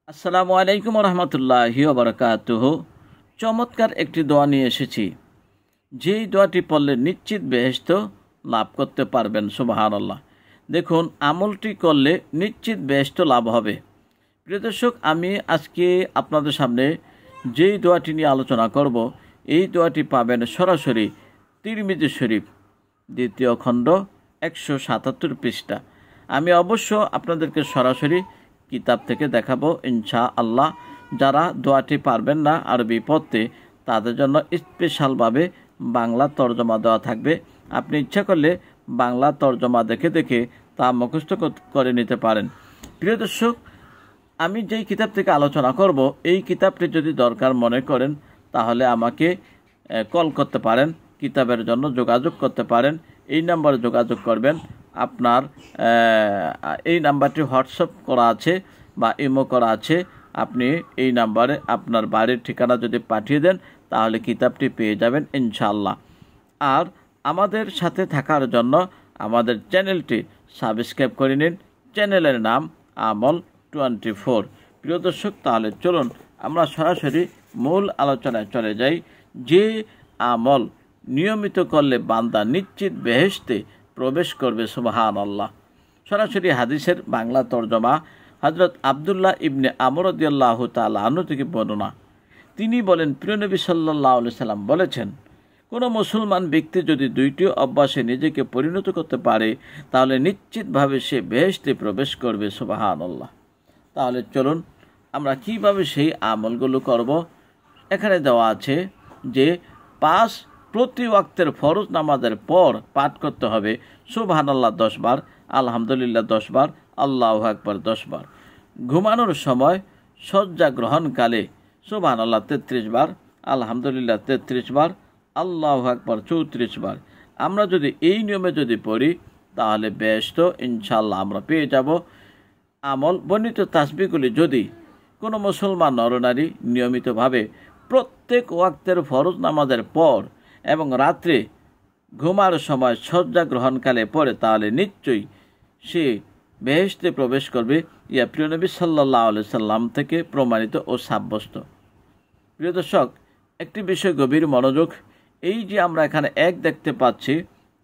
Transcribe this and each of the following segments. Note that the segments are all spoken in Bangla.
আসসালামু আলাইকুম রহমতুল্লাহি ওয়া বারাকাতুহু। চমৎকার একটি দোয়া নিয়ে এসেছি, যেই দোয়াটি পড়লে নিশ্চিত বেহেশত লাভ করতে পারবেন। সুবহানাল্লাহ। দেখুন, আমলটি করলে নিশ্চিত বেহেশত লাভ হবে। প্রিয় দর্শক, আমি আজকে আপনাদের সামনে যেই দোয়াটি নিয়ে আলোচনা করব, এই দোয়াটি পাবেন সরাসরি তিরমিজি শরীফ দ্বিতীয় খণ্ড 177 পৃষ্ঠা। আমি অবশ্য আপনাদেরকে সরাসরি কিতাব থেকে দেখাবো ইনশাআল্লাহ। যারা দোয়াটি পারবেন না আরবি পড়তে, তাদের জন্য স্পেশালভাবে বাংলা তর্জমা দেওয়া থাকবে। আপনি ইচ্ছা করলে বাংলা তর্জমা দেখে দেখে তা মুখস্থ করে নিতে পারেন। প্রিয় দর্শক, আমি যেই কিতাব থেকে আলোচনা করব, এই কিতাবটি যদি দরকার মনে করেন তাহলে আমাকে কল করতে পারেন, কিতাবের জন্য যোগাযোগ করতে পারেন। এই নাম্বারে যোগাযোগ করবেন। আপনার এই নাম্বারটি হোয়াটসঅ্যাপ করা আছে বা ইমো করা আছে। আপনি এই নাম্বারে আপনার বাড়ির ঠিকানা যদি পাঠিয়ে দেন তাহলে কিতাবটি পেয়ে যাবেন ইনশাআল্লাহ। আর আমাদের সাথে থাকার জন্য আমাদের চ্যানেলটি সাবস্ক্রাইব করে নিন। চ্যানেলের নাম আমল 24। প্রিয় দর্শক, তাহলে চলুন আমরা সরাসরি মূল আলোচনায় চলে যাই। যে আমল নিয়মিত করলে বান্দা নিশ্চিত বেহেশতে প্রবেশ করবে। সুবহানাল্লাহ। সরাসরি হাদিসের বাংলা তর্জমা হযরত আব্দুল্লাহ ইবনে আমর রাদিয়াল্লাহু তাআলা আনহু থেকে বর্ণনা। তিনি বলেন, প্রিয় নবী সাল্লাল্লাহু আলাইহি সাল্লাম বলেছেন, কোনো মুসলমান ব্যক্তি যদি দুইটি অভ্যাসে নিজেকে পরিণত করতে পারে তাহলে নিশ্চিতভাবে সে বেহেশতে প্রবেশ করবে। সুবহানাল্লাহ। তাহলে চলুন আমরা কিভাবে সেই আমলগুলো করব। এখানে দেওয়া আছে যে 5 প্রতি ওয়াক্তের ফরজ নামাজের পর পাঠ করতে হবে সুবহানাল্লাহ 10 বার, আলহামদুলিল্লাহ 10 বার, আল্লাহু আকবার 10 বার। ঘুমানোর সময় শয্যা গ্রহণকালে সুবহানাল্লাহ 33 বার, আলহামদুলিল্লাহ 33 বার, আল্লাহু আকবার 34 বার। আমরা যদি এই নিয়মে যদি পড়ি তাহলে বেহেশত ইনশাআল্লাহ আমরা পেয়ে যাব। আমল বর্ণিত তাসবিহগুলি যদি কোনো মুসলমান নরনারী নিয়মিতভাবে প্রত্যেক ওয়াক্তের ফরজ নামাজের পর এবং রাত্রে ঘুমার সময় শয্যা গ্রহণকালে পড়ে তাহলে নিশ্চয়ই সে বেহেশতে প্রবেশ করবে। ইয়া প্রিয় নবী সাল্লাল্লাহু আলাইহি সাল্লাম থেকে প্রমাণিত ও সাব্যস্ত। প্রিয় দর্শক, একটি বিষয় গভীর মনোযোগ। এই যে আমরা এখানে 1 দেখতে পাচ্ছি,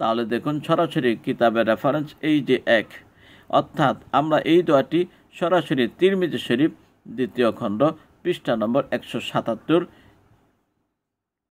তাহলে দেখুন সরাসরি কিতাবের রেফারেন্স এই যে 1, অর্থাৎ আমরা এই দোয়াটি সরাসরি তিরমিজি শরীফ দ্বিতীয় খণ্ড পৃষ্ঠা নম্বর 177